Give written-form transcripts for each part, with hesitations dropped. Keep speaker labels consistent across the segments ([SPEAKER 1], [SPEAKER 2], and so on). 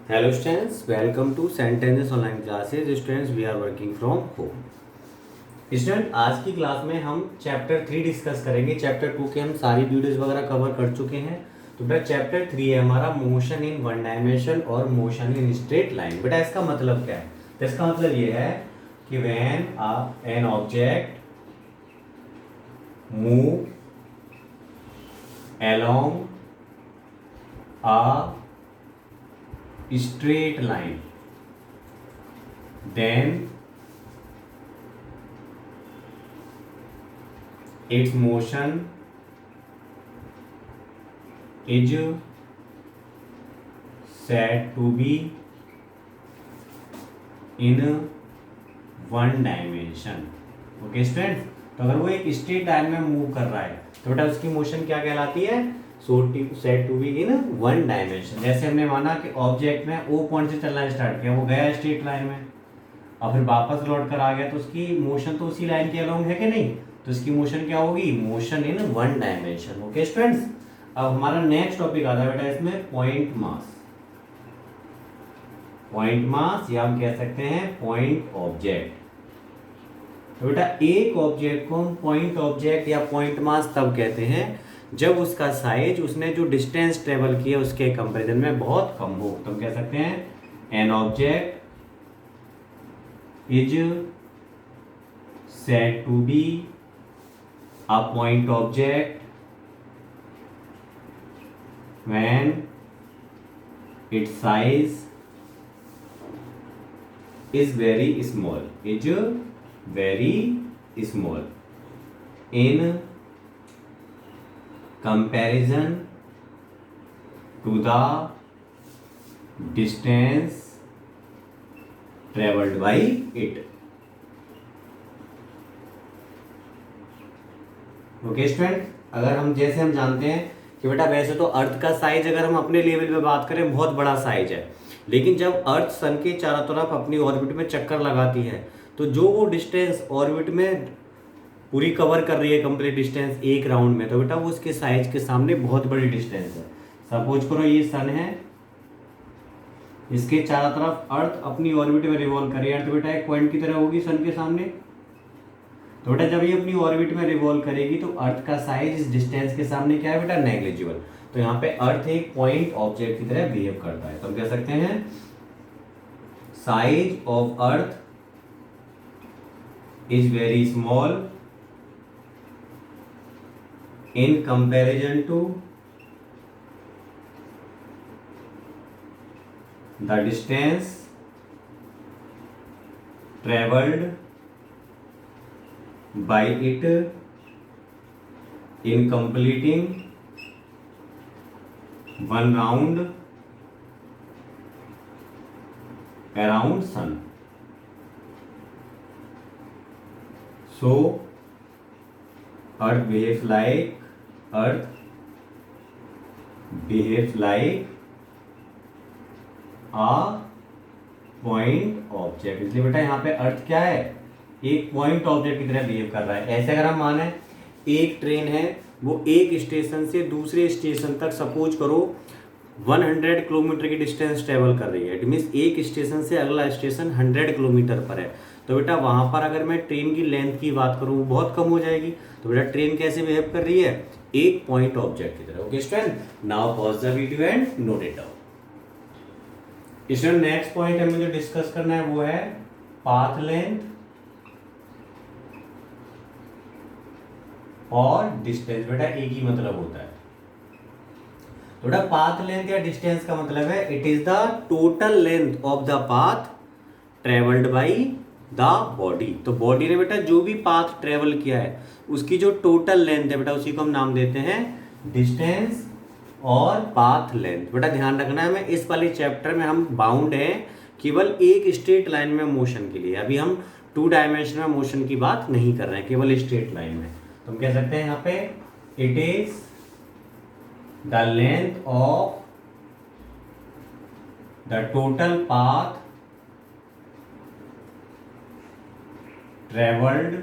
[SPEAKER 1] Hello students, welcome to Sentences online classes. Students, we are working from home. Student आज की class में हम chapter 3 discuss करेंगे। Chapter 2 के हम सारी वीडियोस वगैरह कवर कर चुके हैं। तो बेटा चैप्टर 3 है हमारा मोशन इन वन डायमेंशन और मोशन इन स्ट्रेट लाइन। बेटा इसका मतलब क्या है? तो इसका मतलब ये है कि when an object move along a straight line, then its motion is said to be in one dimension. Okay student, तो अगर वो एक स्ट्रेट लाइन में मूव कर रहा है तो बेटा उसकी मोशन क्या कहलाती है? Said to be in one dimension. जैसे हमने माना कि ऑब्जेक्ट में ओ पॉइंट से चलना स्टार्ट किया, वो गया स्ट्रेट लाइन में और फिर वापस लौट कर आ गया, तो उसकी मोशन तो उसी लाइन के अलोंग है कि नहीं? तो इसकी मोशन क्या होगी? Motion in one dimension. Okay students, अब हमारा नेक्स्ट टॉपिक आता है बेटा इसमें पॉइंट मास। पॉइंट मास या हम कह सकते हैं पॉइंट ऑब्जेक्ट। तो बेटा एक ऑब्जेक्ट को हम पॉइंट ऑब्जेक्ट या पॉइंट मास तब कहते हैं जब उसका साइज उसने जो डिस्टेंस ट्रेवल किया उसके कंपैरिजन में बहुत कम हो। तो हम कह सकते हैं an object is said to be a point object when its size is very small, is very small in comparison to the distance traveled by it. Okay student, अगर हम जैसे हम जानते हैं कि बेटा वैसे तो अर्थ का साइज अगर हम अपने लेवल पे बात करें बहुत बड़ा साइज है, लेकिन जब अर्थ सन के चारों तरफ अपनी ऑर्बिट में चक्कर लगाती है तो जो वो डिस्टेंस ऑर्बिट में पूरी कवर कर रही है कंप्लीट डिस्टेंस एक राउंड में, तो बेटा वो उसके साइज के सामने बहुत बड़ी डिस्टेंस है। सपोज करो ये सन है, इसके चारों तरफ अर्थ अपनी ऑर्बिट में रिवॉल्व कर रही है। अर्थ बेटा एक पॉइंट की तरह होगी सन के सामने। तो बेटा जब ये अपनी ऑर्बिट में रिवॉल्व करेगी तो अर्थ का साइज इस डिस्टेंस के सामने क्या है बेटा? नेग्लिजिबल। तो यहाँ पे अर्थ एक पॉइंट ऑब्जेक्ट की तरह बिहेव करता है। तो हम कह सकते हैं size of earth is very small in comparison to the distance traveled by it in completing one round around sun. So Earth behaves like a point object. इसलिए बेटा यहाँ पे अर्थ क्या है? एक पॉइंट ऑब्जेक्ट की तरह बिहेव कर रहा है। ऐसे अगर हम माने एक ट्रेन है, वो एक स्टेशन से दूसरे स्टेशन तक सपोज करो 100 किलोमीटर की डिस्टेंस ट्रेवल कर रही है। इट मीन्स एक स्टेशन से अगला स्टेशन 100 किलोमीटर पर है। तो बेटा वहाँ पर अगर मैं ट्रेन की लेंथ की बात करूँ वो बहुत कम हो जाएगी। तो बेटा ट्रेन कैसे बिहेव कर रही है? एक पॉइंट ऑब्जेक्ट की तरह। Okay student, now pause the video and note it down. Student next point हमें जो डिस्कस करना है वो है पाथ लेंथ और डिस्टेंस। बेटा एक ही मतलब होता है। तो बेटा पाथ लेंथ या डिस्टेंस का मतलब है it is the total length of the path travelled by the body. तो बॉडी ने बेटा जो भी पाथ ट्रेवल किया है उसकी जो टोटल लेंथ है बेटा उसी को हम नाम देते हैं डिस्टेंस और पाथ लेंथ। बेटा ध्यान रखना है, हमें इस वाले चैप्टर में हम बाउंड है केवल एक स्ट्रेट लाइन में मोशन के लिए। अभी हम 2 डायमेंशन में मोशन की बात नहीं कर रहे हैं, केवल स्ट्रेट लाइन में। तो हम कह सकते हैं यहाँ पे it is the length of the total path travelled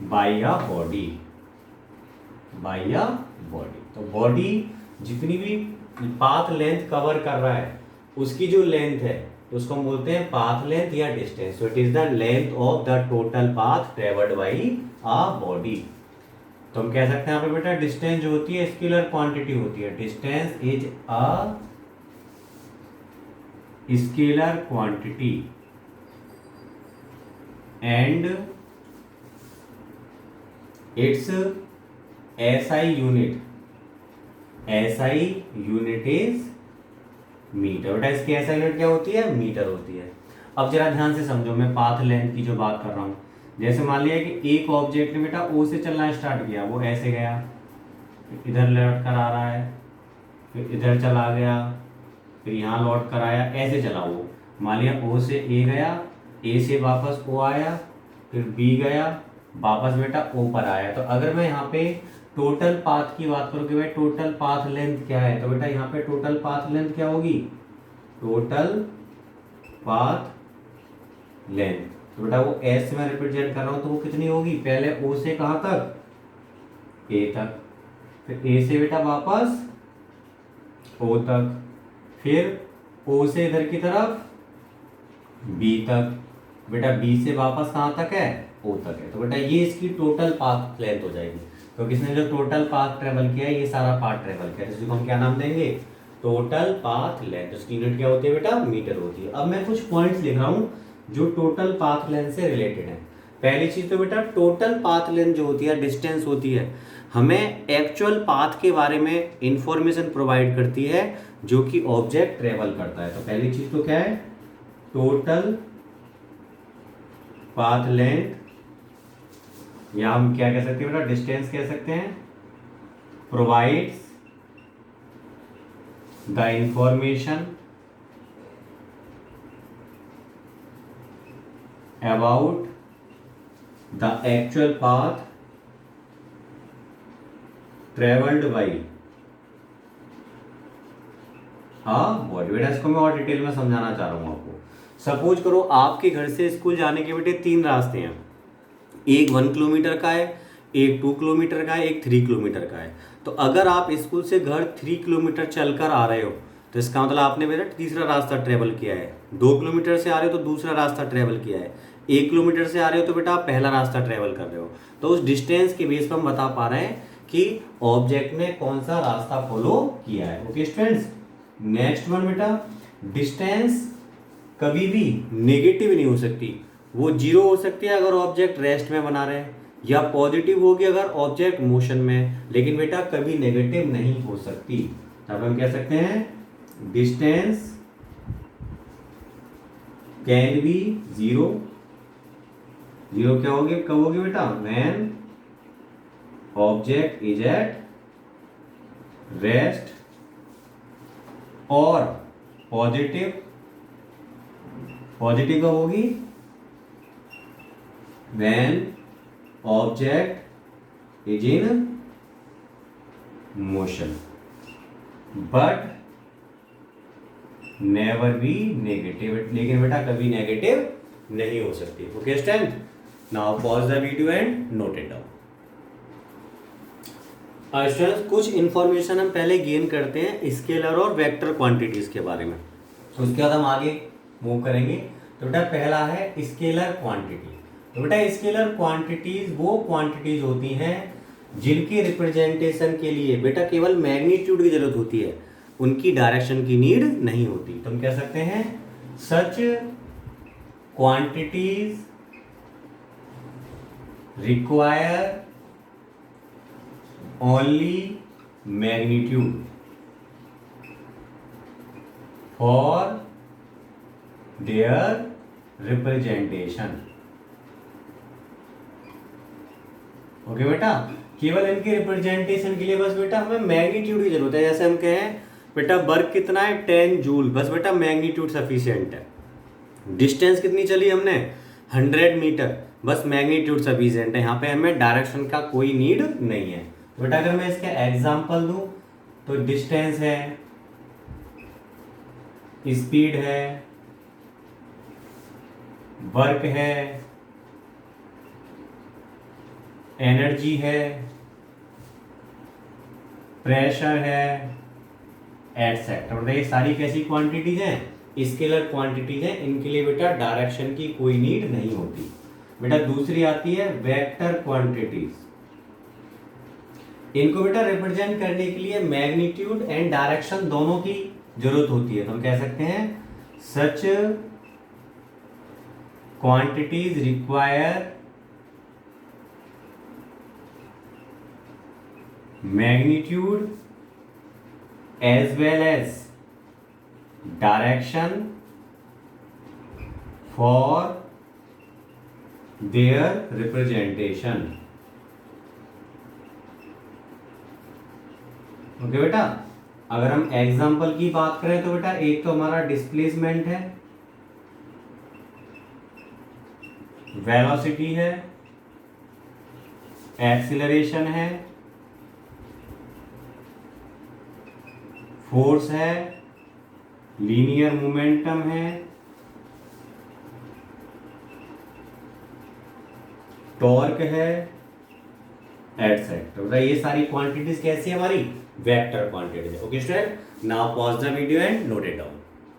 [SPEAKER 1] by a body. तो बॉडी जितनी भी पाथ लेंथ कवर कर रहा है उसकी जो लेंथ है उसको हम बोलते हैं पाथ लेंथ या distance. So it is the length of the total path travelled by a body. तो हम कह सकते हैं यहाँ पे बेटा डिस्टेंस जो होती है स्केलर क्वांटिटी होती है। Distance is a scalar quantity and its SI unit is metre. बेटा इसकी एसआई यूनिट क्या होती है? मीटर होती है। अब जरा ध्यान से समझो, मैं पाथ लेंथ की जो बात कर रहा हूं, जैसे मान लिया कि एक ऑब्जेक्ट ने बेटा ओ से चलना स्टार्ट किया, वो ऐसे गया, फिर इधर लौट कर आ रहा है, फिर इधर चला गया, फिर यहाँ लौट कर आया, ऐसे चला वो। मान लिया ओ से ए गया, ए से वापस ओ आया, फिर बी गया, वापस बेटा ओ पर आया। तो अगर मैं यहाँ पे टोटल पाथ की बात करूँ कि भाई टोटल पाथ लेंथ क्या है, तो बेटा यहाँ पे टोटल पाथ लेंथ क्या होगी? टोटल पाथ लेंथ, तो बेटा वो एस में रिप्रेजेंट कर रहा हूँ, तो वो कितनी होगी? पहले ओ से कहाँ तक? ए तक, फिर ए से बेटा वापस ओ तक, फिर ओ से इधर की तरफ बी तक, बेटा बी से वापस कहाँ तक है? ओ तक है। तो बेटा ये इसकी टोटल पाथ लेंथ हो जाएगी। तो किसने जो टोटल पाथ ट्रेवल किया है, ये सारा पाथ ट्रेवल किया है, इसको हम क्या नाम देंगे? Total path length. उसकी यूनिट क्या होती है बेटा? मीटर होती है। अब मैं कुछ पॉइंट्स लिख रहा हूँ जो टोटल पाथ लेंथ से रिलेटेड है। पहली चीज तो बेटा टोटल पाथ लेंथ जो होती है, डिस्टेंस होती है, हमें एक्चुअल पाथ के बारे में इंफॉर्मेशन प्रोवाइड करती है जो कि ऑब्जेक्ट ट्रेवल करता है। तो पहली चीज तो क्या है? टोटल पाथ लेंथ, या हम क्या कह सकते हैं बेटा? डिस्टेंस कह सकते हैं। Provides the information about the actual path travelled by body. बेटा इसको मैं और डिटेल में समझाना चाह रहा हूं आपको। सपोज करो आपके घर से स्कूल जाने के बेटे 3 रास्ते हैं, एक 1 किलोमीटर का है, एक 2 किलोमीटर का है, एक 3 किलोमीटर का है। तो अगर आप स्कूल से घर 3 किलोमीटर चलकर आ रहे हो तो इसका मतलब आपने बेटा तीसरा रास्ता ट्रेवल किया है। 2 किलोमीटर से आ रहे हो तो दूसरा रास्ता ट्रेवल किया है। 1 किलोमीटर से आ रहे हो तो बेटा आप पहला रास्ता ट्रेवल कर रहे हो। तो उस डिस्टेंस के बेस पर हम बता पा रहे हैं कि ऑब्जेक्ट ने कौन सा रास्ता फॉलो किया है। ओके स्टूडेंट्स, नेक्स्ट वन बेटा, डिस्टेंस कभी भी नेगेटिव नहीं हो सकती। वो 0 हो सकती है अगर ऑब्जेक्ट रेस्ट में बना रहे, या पॉजिटिव होगी अगर ऑब्जेक्ट मोशन में, लेकिन बेटा कभी नेगेटिव नहीं हो सकती। तब हम कह सकते हैं डिस्टेंस कैन बी 0। 0 क्या होगी, कब होगी बेटा? When object is at rest, और पॉजिटिव कब होगी? when object is in motion but never be negative। लेकिन बेटा कभी नेगेटिव नहीं हो सकती। Okay student, now pause the video and note it down. Students कुछ इंफॉर्मेशन हम पहले गेन करते हैं स्केलर और वेक्टर क्वांटिटीज के बारे में, तो उसके बाद हम आगे मूव करेंगे। तो बेटा पहला है स्केलर क्वांटिटी। तो बेटा स्केलर क्वांटिटीज वो क्वांटिटीज होती हैं जिनकी रिप्रेजेंटेशन के लिए बेटा केवल मैग्नीट्यूड की जरूरत होती है, उनकी डायरेक्शन की नीड नहीं होती। तो हम कह सकते हैं such quantities require only magnitude for their representation. Okay बेटा, केवल इनके रिप्रेजेंटेशन के लिए बस बेटा हमें मैग्नीट्यूड की जरूरत है। जैसे हम कहें बेटा वर्क कितना है 10 जूल, बस बेटा मैग्नीट्यूड सफिशिएंट है। डिस्टेंस कितनी चली हमने 100 मीटर, बस मैग्नीट्यूड सफिशिएंट है। यहाँ पे हमें डायरेक्शन का कोई नीड नहीं है। तो बेटा अगर मैं इसका एग्जांपल दूं तो डिस्टेंस है, स्पीड है, वर्क है, एनर्जी है, प्रेशर है, एटसेट्रा। बेटा ये सारी कैसी क्वांटिटीज हैं, स्केलर क्वांटिटीज हैं, इनके लिए बेटा डायरेक्शन की कोई नीड नहीं होती। बेटा दूसरी आती है वेक्टर क्वांटिटीज। इनको बेटा रिप्रेजेंट करने के लिए मैग्नीट्यूड एंड डायरेक्शन दोनों की जरूरत होती है। तो हम कह सकते हैं such quantities require magnitude as well as direction for their representation. Okay बेटा, अगर हम एग्जाम्पल की बात करें तो बेटा एक तो हमारा डिस्प्लेसमेंट है, वेलोसिटी है, एक्सीलरेशन है, फोर्स है, लीनियर मोमेंटम है, टॉर्क है, एटसेट्रा। ये सारी क्वांटिटीज कैसी है हमारी, वेक्टर क्वांटिटीज है। Okay student, now pause the video and note it down.